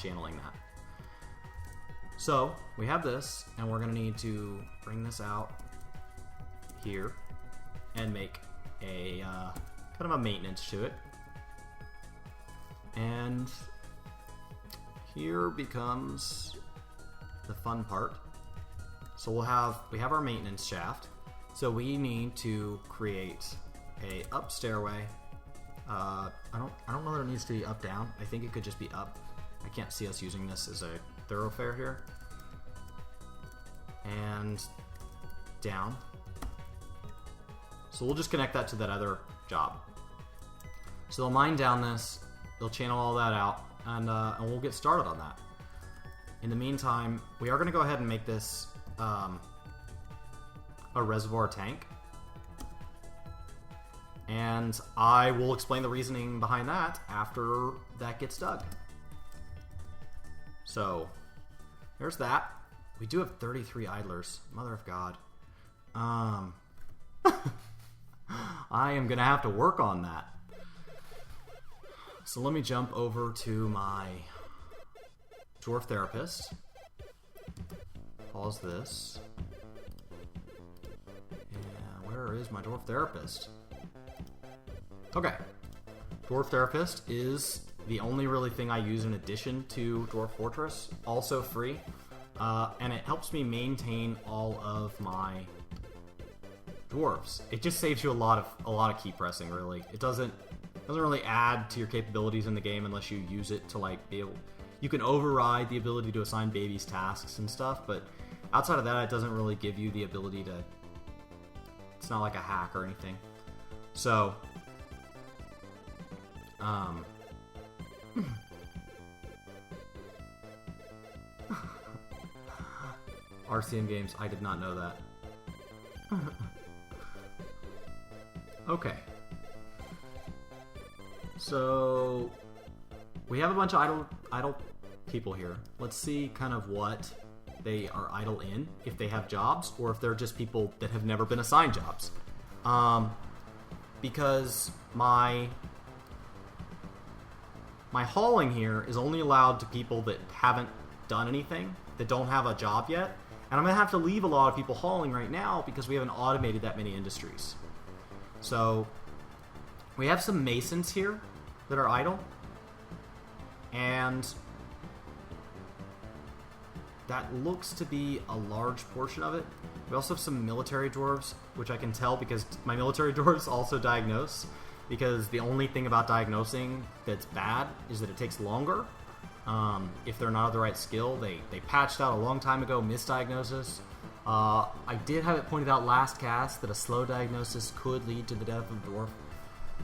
channeling that. So we have this, and we're going to need to bring this out here and make a kind of a maintenance to it. And here becomes the fun part. So we have our maintenance shaft. So we need to create a up stairway. I don't know that it needs to be up down. I think it could just be up. I can't see us using this as a thoroughfare here. And down. So we'll just connect that to that other job. So they'll mine down this, they'll channel all that out, and we'll get started on that. In the meantime, we are going to go ahead and make this a reservoir tank. And I will explain the reasoning behind that after that gets dug. So, there's that. We do have 33 idlers. Mother of God. I am going to have to work on that. So let me jump over to my dwarf therapist. Pause this. And where is my dwarf therapist? Okay. Dwarf therapist is the only really thing I use in addition to Dwarf Fortress. Also free. And it helps me maintain all of my dwarves. It just saves you a lot of key pressing, really. It doesn't really add to your capabilities in the game unless you use it to like be able. You can override the ability to assign babies tasks and stuff, but outside of that, it doesn't really give you the ability to. It's not like a hack or anything. So, RCM Games, I did not know that. Okay. So, we have a bunch of idle people here. Let's see kind of what they are idle in, if they have jobs, or if they're just people that have never been assigned jobs. Because my hauling here is only allowed to people that haven't done anything, that don't have a job yet. And I'm going to have to leave a lot of people hauling right now because we haven't automated that many industries. So, we have some masons here that are idle. And that looks to be a large portion of it. We also have some military dwarves, which I can tell because my military dwarves also diagnose. Because the only thing about diagnosing that's bad is that it takes longer. If they're not of the right skill, they patched out a long time ago misdiagnosis. I did have it pointed out last cast that a slow diagnosis could lead to the death of a dwarf,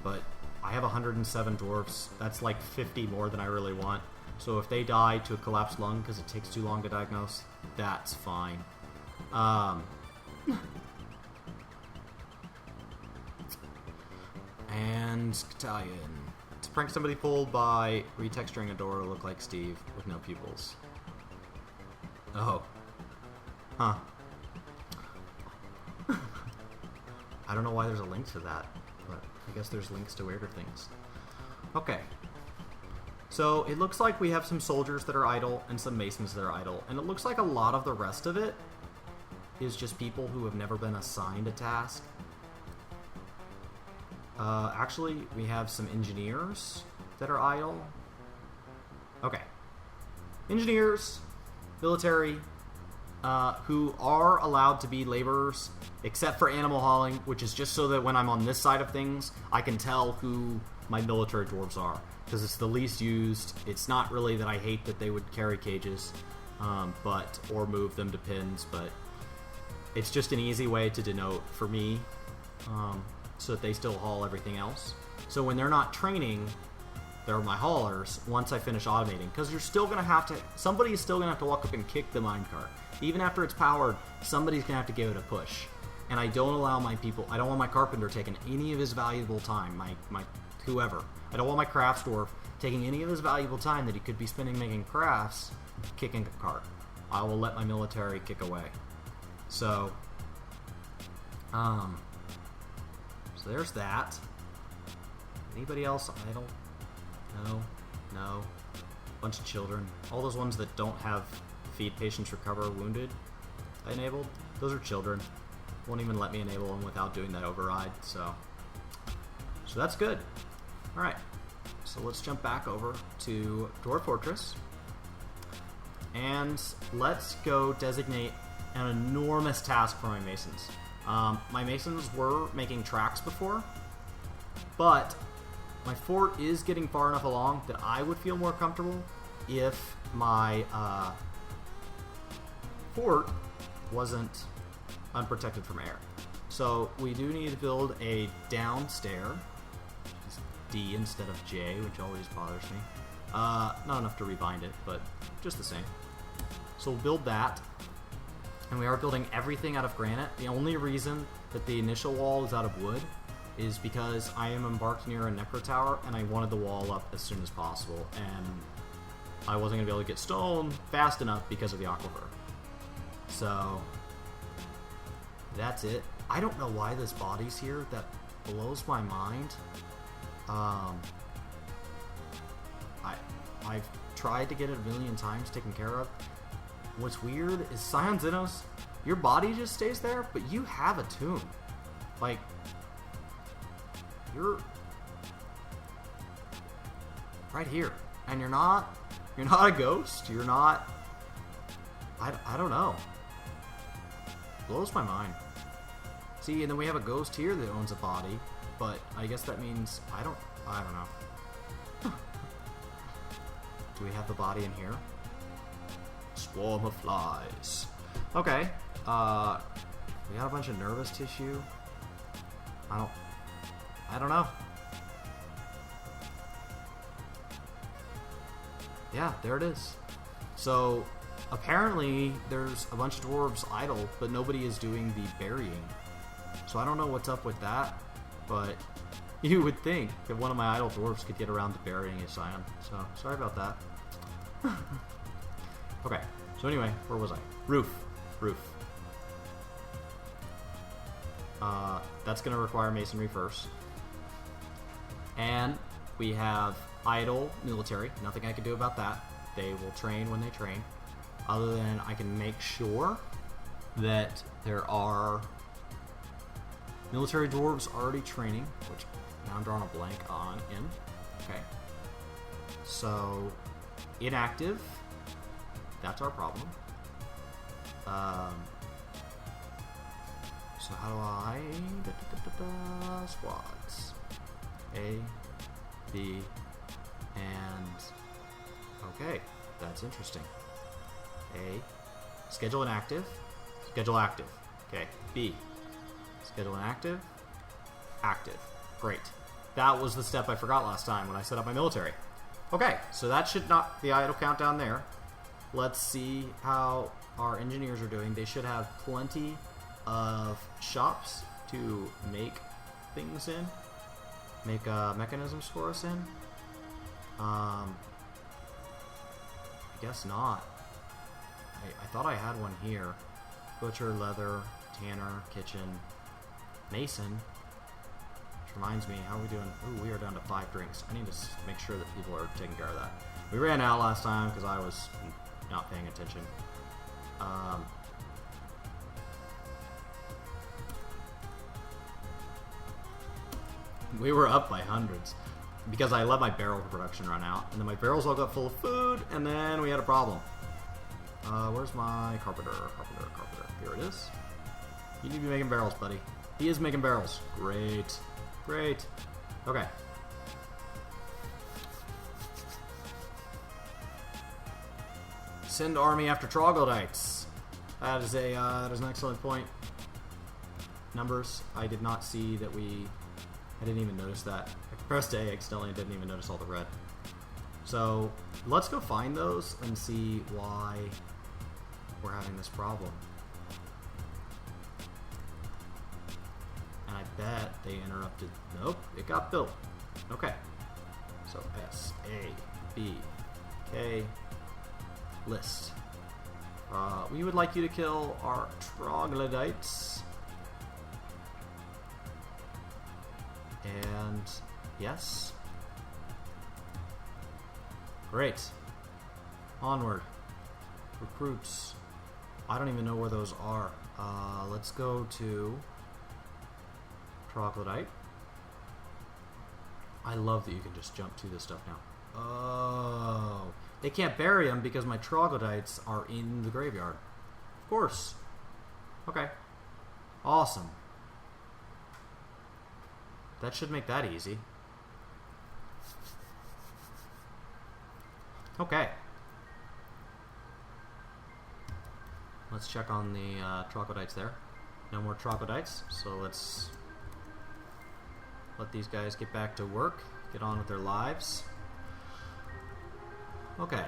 but I have 107 dwarfs. That's like 50 more than I really want. So if they die to a collapsed lung because it takes too long to diagnose, that's fine. And Battalion. To prank somebody pulled by retexturing a door to look like Steve with no pupils. Oh. Huh. I don't know why there's a link to that, but I guess there's links to weirder things. Okay. So it looks like we have some soldiers that are idle and some masons that are idle, and it looks like a lot of the rest of it is just people who have never been assigned a task. Actually, we have some engineers that are idle. Okay. Engineers, military, who are allowed to be laborers, except for animal hauling, which is just so that when I'm on this side of things, I can tell who my military dwarves are, because it's the least used. It's not really that I hate that they would carry cages, or move them to pins, but it's just an easy way to denote for me, so that they still haul everything else. So when they're not training, they're my haulers once I finish automating, because you're still going to have to, somebody is still going to have to walk up and kick the minecart. Even after it's powered, somebody's going to have to give it a push. And I don't allow my people, I don't want my carpenter taking any of his valuable time, my whoever. I don't want my crafts dwarf taking any of his valuable time that he could be spending making crafts, kicking a cart. I will let my military kick away. So there's that. Anybody else idle? No. Bunch of children. All those ones that don't have feed patients recover wounded enabled, those are children. Won't even let me enable them without doing that override, so that's good. Alright, so let's jump back over to Dwarf Fortress, and let's go designate an enormous task for my masons. My masons were making tracks before, but my fort is getting far enough along that I would feel more comfortable if my fort wasn't unprotected from air. So we do need to build a downstair, just D instead of J, which always bothers me. Not enough to rebind it, but just the same. So we'll build that, and we are building everything out of granite. The only reason that the initial wall is out of wood is because I am embarked near a necro tower, and I wanted the wall up as soon as possible, and I wasn't going to be able to get stone fast enough because of the aquifer. So that's it. I don't know why this body's here. That blows my mind. I've tried to get it a million times taken care of. What's weird is Scion Xenos, your body just stays there, but you have a tomb. Like, you're right here, and you're not a ghost. You're not. I don't know. Blows my mind. See, and then we have a ghost here that owns a body, but I guess that means I don't know. Do we have the body in here? Swarm of flies. Okay. We got a bunch of nervous tissue. I don't know. Yeah, there it is. So apparently there's a bunch of dwarves idle, but nobody is doing the burying. So I don't know what's up with that, but you would think that one of my idle dwarves could get around to burying a Scion. So sorry about that. Okay, so anyway, where was I? Roof. That's going to require masonry first. And we have idle military. Nothing I can do about that. They will train when they train. Other than I can make sure that there are military dwarves already training, which now I'm drawing a blank on in. Okay. So, inactive. That's our problem. So how do I... Squads. A, B, and... Okay, that's interesting. A, schedule inactive. Schedule active. Okay, B, schedule inactive. Active. Great. That was the step I forgot last time when I set up my military. Okay, so that should knock the idle count down there. Let's see how our engineers are doing. They should have plenty of shops to make things in. Make mechanisms for us in. I guess not. I thought I had one here. Butcher, leather, tanner, kitchen, mason. Which reminds me, how are we doing? Ooh, we are down to 5 drinks. I need to make sure that people are taking care of that. We ran out last time because I was not paying attention. We were up by hundreds because I let my barrel production run out, and then my barrels all got full of food, and then we had a problem. Where's my carpenter? Carpenter. Here it is. You need to be making barrels, buddy. He is making barrels. Great. Okay. Send army after troglodytes. That is an excellent point. Numbers. I did not see that I didn't even notice that. I pressed A accidentally and didn't even notice all the red. So let's go find those and see why we're having this problem. And I bet they interrupted. Nope, it got built. Okay. So S, A, B, K, list. We would like you to kill our troglodytes. And yes. Great. Onward. Recruits. I don't even know where those are. Let's go to Troglodyte. I love that you can just jump to this stuff now. Oh. They can't bury them because my Troglodytes are in the graveyard. Of course. Okay. Awesome. That should make that easy. Okay. Let's check on the Troglodytes there. No more Troglodytes, so let's let these guys get back to work, get on with their lives. Okay.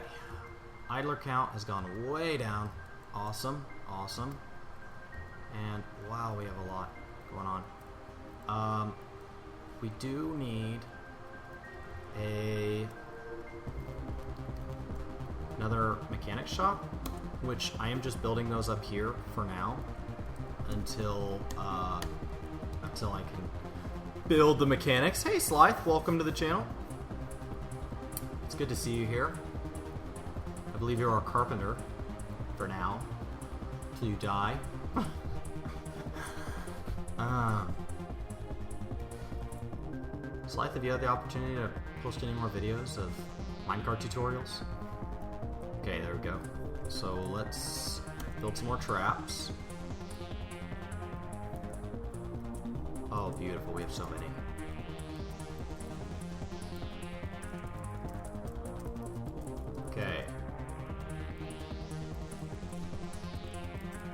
Idler count has gone way down. Awesome, awesome. And wow, we have a lot going on. We do need another mechanic shop, which I am just building those up here for now until I can build the mechanics. Hey Slythe, welcome to the channel. It's good to see you here. I believe you're our carpenter for now, till you die. Slythe, have you had the opportunity to post any more videos of Minecart tutorials? Okay, there we go. So let's build some more traps. Oh, beautiful. We have so many. Okay.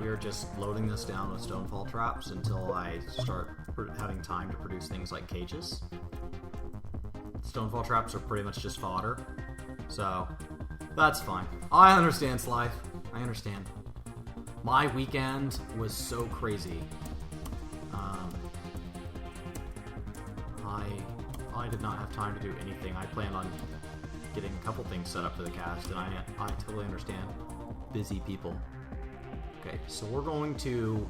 We are just loading this down with stonefall traps until I start having time to produce things like cages. Stonefall traps are pretty much just fodder. So, that's fine. I understand, Slythe. I understand. My weekend was so crazy. I did not have time to do anything. I planned on getting a couple things set up for the cast, and I totally understand. Busy people. Okay, so we're going to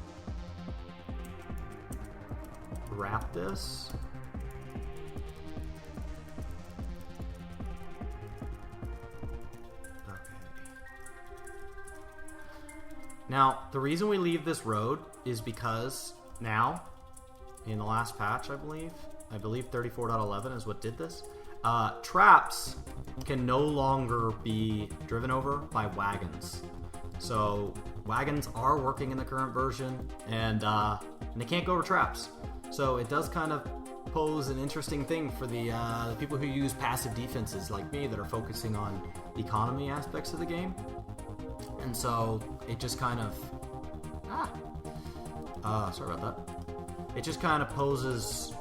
wrap this. Now, the reason we leave this road is because now, in the last patch, I believe 34.11 is what did this, traps can no longer be driven over by wagons. So, wagons are working in the current version, and they can't go over traps. So, it does kind of pose an interesting thing for the people who use passive defenses like me that are focusing on economy aspects of the game. And so it just kind of sorry about that. It just kind of poses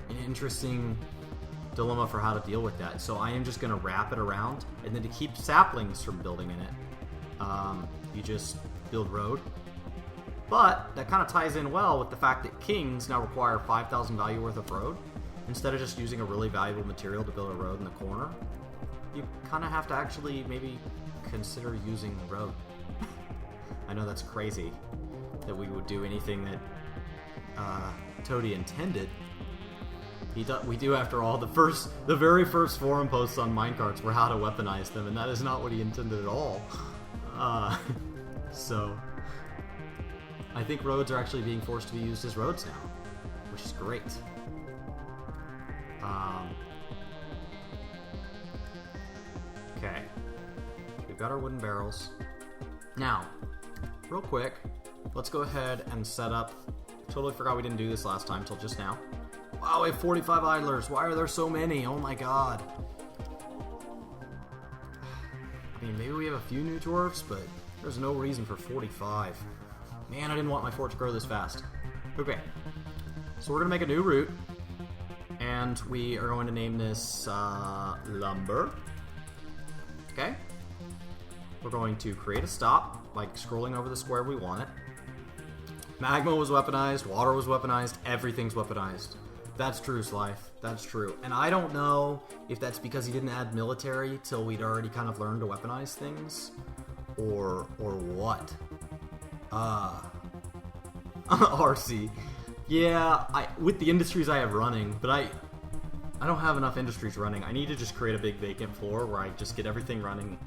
an interesting dilemma for how to deal with that. So I am just going to wrap it around, and then to keep saplings from building in it, you just build road. But that kind of ties in well with the fact that kings now require 5,000 value worth of road. Instead of just using a really valuable material to build a road in the corner, you kind of have to actually maybe consider using road. I know that's crazy that we would do anything that Toady intended. We do, after all, the very first forum posts on minecarts were how to weaponize them, and that is not what he intended at all. So I think roads are actually being forced to be used as roads now, which is great. Okay. We've got our wooden barrels. Now, real quick, let's go ahead and set up... Totally forgot we didn't do this last time till just now. Wow, we have 45 idlers. Why are there so many? Oh my god. I mean, maybe we have a few new dwarves, but there's no reason for 45. Man, I didn't want my fort to grow this fast. Okay. So we're going to make a new route. And we are going to name this lumber. Okay. We're going to create a stop by scrolling over the square we want it. Magma was weaponized, water was weaponized, everything's weaponized. That's true, Slythe. That's true. And I don't know if that's because he didn't add military till we'd already kind of learned to weaponize things, or what. RC. Yeah, with the industries I have running, but I don't have enough industries running. I need to just create a big vacant floor where I just get everything running